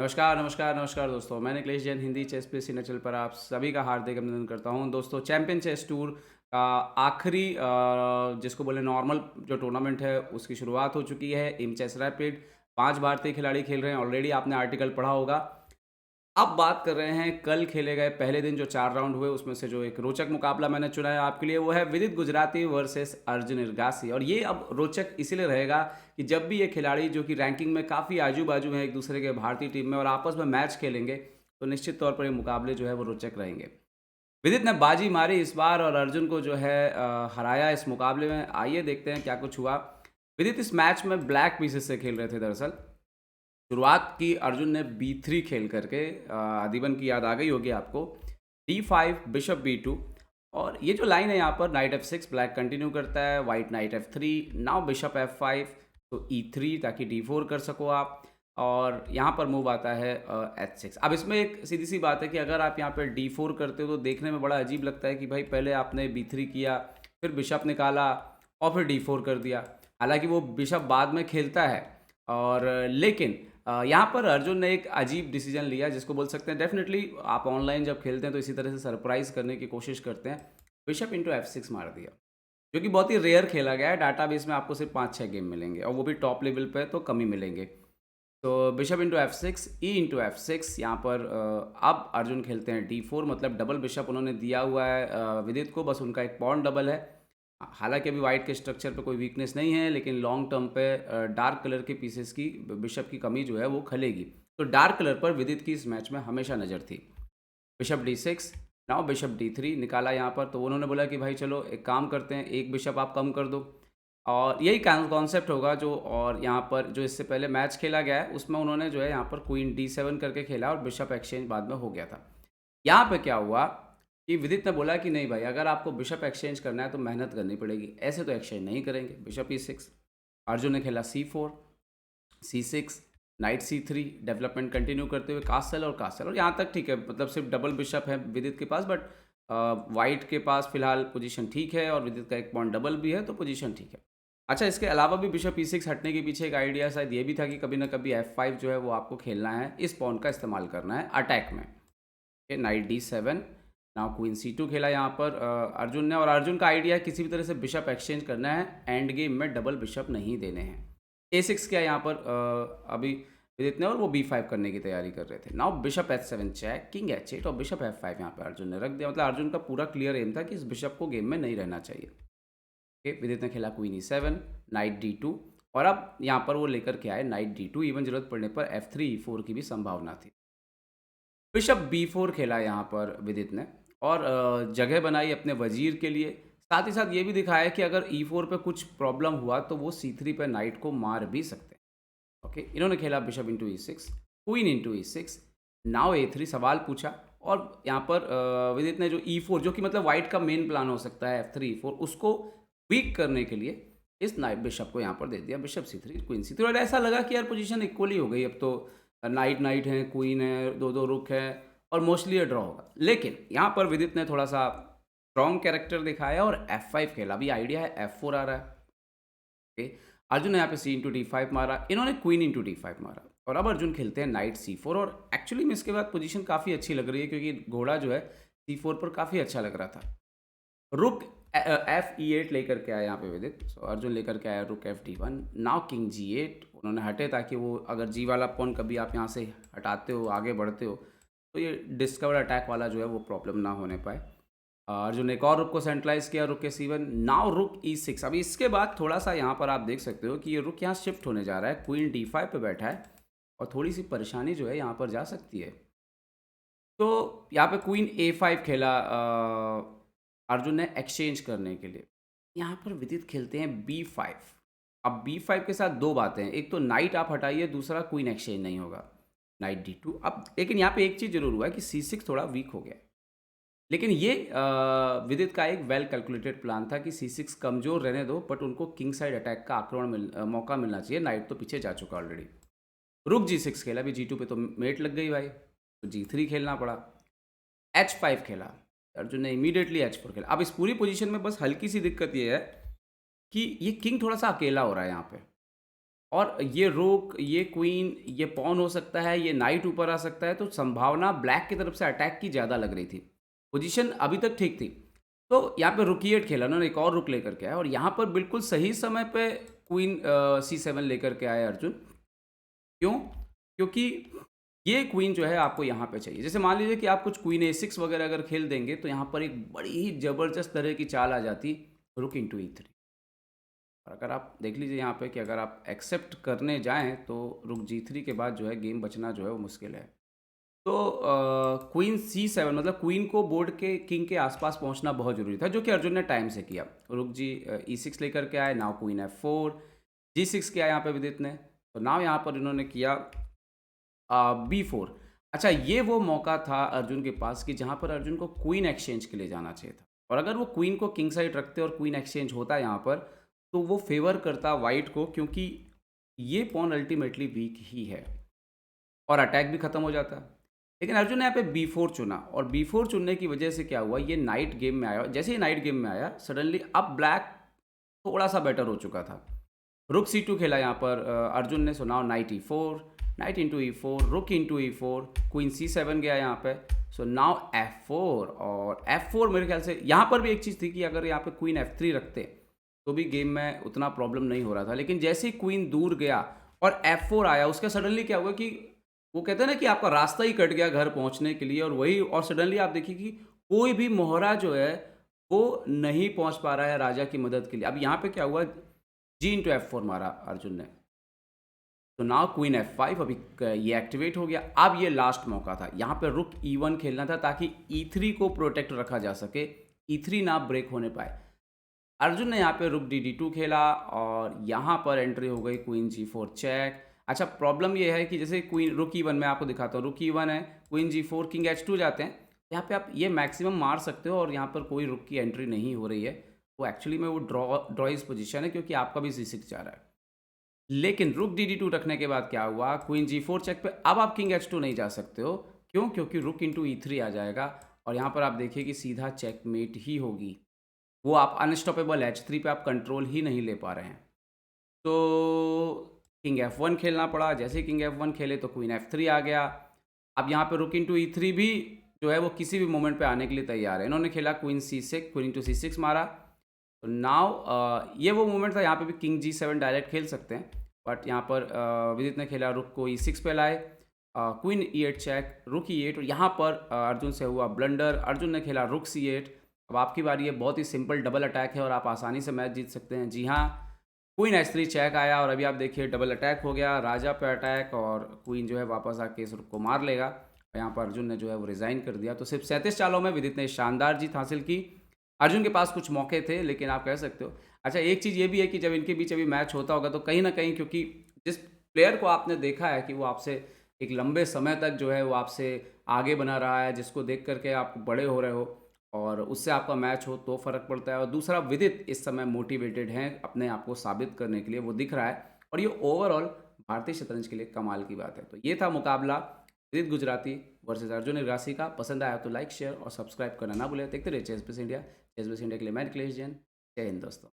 नमस्कार, नमस्कार, नमस्कार दोस्तों। मैं Nikhilesh Jain Hindi chess PSC channel पर आप सभी का हार्दिक अभिनंदन करता हूँ। दोस्तों चैंपियन चेस टूर का आखिरी जिसको बोले नॉर्मल जो टूर्नामेंट है उसकी शुरुआत हो चुकी है। इन चेस रैपिड 5 भारतीय खिलाड़ी खेल रहे हैं। ऑलरेडी आपने आर्टिकल पढ़ा होगा। अब बात कर रहे हैं कल खेले गए पहले दिन जो 4 राउंड हुए उसमें से जो एक रोचक मुकाबला मैंने चुना है आपके लिए वो है विदित गुजराती वर्सेस अर्जुन इरगासी। और ये अब रोचक इसीलिए रहेगा कि जब भी ये खिलाड़ी जो कि रैंकिंग में काफ़ी आजू-बाजू हैं एक दूसरे के भारतीय टीम में और आपस में मैच खेलेंगे तो निश्चित तौर पर ये मुकाबले जो है वो रोचक रहेंगे। विदित ने बाजी मारी इस बार और अर्जुन को जो है हराया इस मुकाबले में। आइए देखते हैं क्या कुछ हुआ। विदित इस मैच में ब्लैक पीसेस से खेल रहे थे दरअसल। शुरुआत की अर्जुन ने B3 खेल करके अधिवन की याद आ गई होगी आपको। D5 बिशप B2 और ये जो लाइन है यहाँ पर नाइट F6 ब्लैक कंटिन्यू करता है, white night F3 now bishop F5 तो E3 ताकि D4 कर सको आप और यहाँ पर मूव आता है H6। अब इसमें एक सीधी सी बात है कि अगर आप यहाँ पर D4 करते हो तो देखने में बड़ा अजीब लगता है कि भाई पहले आपने B3 किया, फिर बिशप निकाला और फिर D4 कर दिया। हालांकि वो बिशप बाद में खेलता है और लेकिन यहाँ पर अर्जुन ने एक अजीब डिसीजन लिया जिसको बोल सकते हैं डेफिनेटली आप ऑनलाइन जब खेलते हैं तो इसी तरह से सरप्राइज़ करने की कोशिश करते हैं। बिशप इंटू F6 मार दिया, जो कि बहुत ही रेयर खेला गया है। डाटाबेस में आपको सिर्फ 5-6 गेम मिलेंगे और वो भी टॉप लेवल पे तो कम ही मिलेंगे। तो bishop into F6 E into F6 यहाँ पर अब अर्जुन खेलते हैं D4 मतलब डबल बिशप उन्होंने दिया हुआ है विदित को, बस उनका एक पॉन डबल है। हालांकि अभी वाइट के स्ट्रक्चर पे कोई वीकनेस नहीं है लेकिन लॉन्ग टर्म पे डार्क कलर के पीसेस की बिशप की कमी जो है वो खलेगी। तो डार्क कलर पर विदित की इस मैच में हमेशा नज़र थी। Bishop D6 now bishop D3 निकाला यहाँ पर, तो उन्होंने बोला कि भाई चलो एक काम करते हैं, एक बिशप आप कम कर दो और यही कॉन्सेप्ट होगा जो और यहाँ पर जो इससे पहले मैच खेला गया है उसमें उन्होंने जो है यहाँ पर क्वीन D7 करके खेला और बिशप एक्सचेंज बाद में हो गया था। यहाँ पे क्या हुआ कि विदित ने बोला कि नहीं भाई अगर आपको बिशप एक्सचेंज करना है तो मेहनत करनी पड़ेगी, ऐसे तो एक्सचेंज नहीं करेंगे। बिशप E6, अर्जुन ने खेला C4 C6 night C3 development continue करते हुए कासल और कासल और यहाँ तक ठीक है, मतलब सिर्फ डबल बिशप है विदित के पास बट वाइट के पास फिलहाल पोजीशन ठीक है और विदित का एक पॉइंट डबल भी है तो पोजीशन ठीक है। अच्छा, इसके अलावा भी बिशप E6 हटने के पीछे एक आइडिया शायद ये भी था कि कभी ना कभी F5 जो है वो आपको खेलना है, इस पॉइंट का इस्तेमाल करना है अटैक में। Night D7 now queen C2 खेला यहाँ पर अर्जुन ने और अर्जुन का आइडिया है किसी भी तरह से बिशप एक्सचेंज करना है, एंड गेम में डबल बिशप नहीं देने हैं। A6 क्या यहाँ पर अभी विदित ने और वो B5 करने की तैयारी कर रहे थे। Now bishop H7 check, king H8 और बिशप F5 यहाँ पे अर्जुन ने रख दिया। मतलब अर्जुन का पूरा क्लियर एम था कि इस बिशप को गेम में नहीं रहना चाहिए। ओके, विदित ने खेला क्वीन E7 नाइट D2 और अब यहाँ पर वो लेकर के आए नाइट D2, इवन जरूरत पड़ने पर F3 E4 की भी संभावना थी। बिशप B4 खेला यहाँ पर विदित ने और जगह बनाई अपने वजीर के लिए। साथ ही साथ ये भी दिखाया कि अगर E4 पे कुछ प्रॉब्लम हुआ तो वो C3 पे नाइट को मार भी सकते हैं। ओके, इन्होंने खेला bishop into E6 queen into E6 now A3 सवाल पूछा और यहाँ पर विदित ने जो E4 जो कि मतलब वाइट का मेन प्लान हो सकता है F3 E4 उसको वीक करने के लिए इस नाइट बिशप को यहाँ पर दे दिया बिशप C3 क्वीन C3 और ऐसा लगा कि यार पोजीशन इक्वली हो गई अब तो। नाइट नाइट है, क्वीन है, दो दो रुक है और मोस्टली ये ड्रॉ होगा। लेकिन यहाँ पर विदित ने थोड़ा सा स्ट्रॉन्ग कैरेक्टर दिखाया और F5 खेला। अभी आइडिया है F4 आ रहा है। ओके, अर्जुन ने यहाँ पे C इंटू D5 मारा, इन्होंने क्वीन इंटू D5 मारा और अब अर्जुन खेलते हैं नाइट C4 और एक्चुअली में इसके बाद पोजीशन काफ़ी अच्छी लग रही है क्योंकि घोड़ा जो है C4 पर काफ़ी अच्छा लग रहा था। रुक F E8 लेकर के आया यहाँ पे विदित। सो अर्जुन लेकर के आया रुक FD1 नाउ किंग G8 उन्होंने हटे ताकि वो अगर जी वाला पॉन कभी आप यहाँ से हटाते हो आगे बढ़ते हो तो ये डिस्कवर अटैक वाला जो है वो प्रॉब्लम ना होने पाए। अर्जुन ने एक और रुक को सेंट्रलाइज किया रुक के C1 नाउ रुक E6। अभी इसके बाद थोड़ा सा यहाँ पर आप देख सकते हो कि ये रुक यहाँ शिफ्ट होने जा रहा है, क्वीन D5 पे बैठा है और थोड़ी सी परेशानी जो है यहाँ पर जा सकती है। तो यहाँ पे क्वीन A5 खेला अर्जुन ने एक्सचेंज करने के लिए। यहाँ पर विदित खेलते हैं B5। अब B5 के साथ दो बातें हैं, एक तो नाइट आप हटाइए, दूसरा क्वीन एक्सचेंज नहीं होगा। नाइट D2 अब लेकिन यहाँ पे एक चीज़ ज़रूर हुआ है कि C6 थोड़ा वीक हो गया है। लेकिन ये विदित का एक वेल कैलकुलेटेड प्लान था कि C6 कमज़ोर रहने दो बट उनको किंग साइड अटैक का मौका मिलना चाहिए। नाइट तो पीछे जा चुका ऑलरेडी। रुक G6 खेला, अभी G2 पे तो मेट लग गई भाई, तो G3 खेलना पड़ा। H5 खेला, अर्जुन ने इमीडिएटली H4 खेला। अब इस पूरी पोजीशन में बस हल्की सी दिक्कत ये है कि ये किंग थोड़ा सा अकेला हो रहा है यहाँ पे और ये रूक, ये क्वीन, ये पॉन हो सकता है, ये नाइट ऊपर आ सकता है, तो संभावना ब्लैक की तरफ से अटैक की ज़्यादा लग रही थी। पोजीशन अभी तक ठीक थी। तो यहाँ पे रुक ई8 खेला, उन्होंने एक और रुक लेकर के आया और यहाँ पर बिल्कुल सही समय पे क्वीन C7 लेकर के आए अर्जुन। क्यों? क्योंकि ये क्वीन जो है आपको यहाँ पे चाहिए। जैसे मान लीजिए कि आप कुछ क्वीन A6 वगैरह अगर खेल देंगे तो यहाँ पर एक बड़ी ही ज़बरदस्त तरह की चाल आ जाती, रुक इंटू E3। और अगर आप देख लीजिए यहाँ पे कि अगर आप एक्सेप्ट करने जाएँ तो रुक G3 के बाद जो है गेम बचना जो है वो मुश्किल है। तो क्वीन C7 मतलब क्वीन को बोर्ड के किंग के आसपास पहुंचना बहुत ज़रूरी था, जो कि अर्जुन ने टाइम से किया। रुक जी E6 लेकर के आए, नाउ क्वीन F4, G6 किया यहाँ पे विदित ने, तो नाउ यहाँ पर इन्होंने किया B4। अच्छा, ये वो मौका था अर्जुन के पास कि जहाँ पर अर्जुन को क्वीन एक्सचेंज के लिए जाना चाहिए था, और अगर वो क्वीन को किंग साइड रखते और क्वीन एक्सचेंज होता यहाँ पर, तो वो फेवर करता वाइट को, क्योंकि ये पॉन अल्टीमेटली वीक ही है और अटैक भी खत्म हो जाता। लेकिन अर्जुन ने यहाँ पे B4 चुना, और B4 चुनने की वजह से क्या हुआ, ये नाइट गेम में आया। जैसे ही नाइट गेम में आया, सडनली अब ब्लैक थोड़ा सा बेटर हो चुका था। रुक C2 खेला यहाँ पर अर्जुन ने, so now night E4, night into E4, रुक इंटू E4, क्वीन C7 गया यहाँ पे, सो नाउ F4, और F4 मेरे ख्याल से यहाँ पर भी एक चीज़ थी कि अगर यहाँ पे क्वीन F3 रखते तो भी गेम में उतना प्रॉब्लम नहीं हो रहा था। लेकिन जैसे ही क्वीन दूर गया और F4 आया, उसका सडनली क्या हुआ कि वो कहते हैं ना कि आपका रास्ता ही कट गया घर पहुंचने के लिए, और वही, और सडनली आप देखिए कि कोई भी मोहरा जो है वो नहीं पहुंच पा रहा है राजा की मदद के लिए। अब यहाँ पे क्या हुआ, G/F4 मारा अर्जुन ने, तो नाउ क्वीन F5, अभी ये एक्टिवेट हो गया। अब ये लास्ट मौका था, यहाँ पे रुक E1 खेलना था ताकि E3 को प्रोटेक्ट रखा जा सके, E3 ना ब्रेक होने पाए। अर्जुन ने यहाँ पे रुक DD2 खेला और यहाँ पर एंट्री हो गई क्वीन G4 चेक। अच्छा, प्रॉब्लम ये है कि जैसे क्वीन रुक E1 मैं आपको दिखाता हूँ, रुक E1 है, क्वीन G4, किंग H2 जाते हैं, यहाँ पे आप ये मैक्सिमम मार सकते हो और यहाँ पर कोई रुक की एंट्री नहीं हो रही है। वो एक्चुअली में वो ड्रॉइज पोजीशन है, क्योंकि आपका भी C6 जा रहा है। लेकिन रुक DD2 रखने के बाद क्या हुआ, क्वीन G4 चेक पे अब आप किंग H2 नहीं जा सकते हो। क्यों? क्योंकि रुक इंटू E3 आ जाएगा और यहाँ पर आप देखिए कि सीधा चेकमेट ही होगी। वो आप अनस्टॉपेबल H3 पे आप कंट्रोल ही नहीं ले पा रहे हैं। तो किंग F1 खेलना पड़ा। जैसे ही किंग F1 खेले तो क्वीन F3 आ गया। अब यहाँ पे रुक इंटू E3 भी जो है वो किसी भी मोमेंट पे आने के लिए तैयार है। इन्होंने खेला queen C6, queen into C6 मारा। तो नाउ ये वो मोमेंट था, यहाँ पे भी किंग G7 डायरेक्ट खेल सकते हैं, बट यहाँ पर विदित ने खेला रुक को E6 पे लाए, क्वीन E8 चेक, रुक E8, और यहाँ पर अर्जुन से हुआ ब्लंडर। अर्जुन ने खेला रुक C8। अब आपकी बारी है। बहुत ही सिंपल डबल अटैक है और आप आसानी से मैच जीत सकते हैं। जी हाँ, क्वीन H3 चेक आया और अभी आप देखिए डबल अटैक हो गया, राजा पे अटैक, और क्वीन जो है वापस आके इस रुक को मार लेगा। और यहाँ पर अर्जुन ने जो है वो रिज़ाइन कर दिया। तो सिर्फ 37 चालों में विदित ने शानदार जीत हासिल की। अर्जुन के पास कुछ मौके थे, लेकिन आप कह सकते हो। अच्छा, एक चीज़ ये भी है कि जब इनके बीच अभी मैच होता होगा तो कहीं ना कहीं, क्योंकि जिस प्लेयर को आपने देखा है कि वो आपसे एक लंबे समय तक जो है वो आपसे आगे बना रहा है, जिसको देख करके आप बड़े हो रहे हो और उससे आपका मैच हो तो फ़र्क पड़ता है। और दूसरा, विदित इस समय मोटिवेटेड हैं अपने आप को साबित करने के लिए, वो दिख रहा है, और ये ओवरऑल भारतीय शतरंज के लिए कमाल की बात है। तो ये था मुकाबला विदित गुजराती वर्सेस अर्जुन इरासी का। पसंद आया तो लाइक, शेयर और सब्सक्राइब करना ना भूलें। देखते रहिए chess base India. Chess base India के लिए मैं निखिलेश जैन। जय हिंद दोस्तों।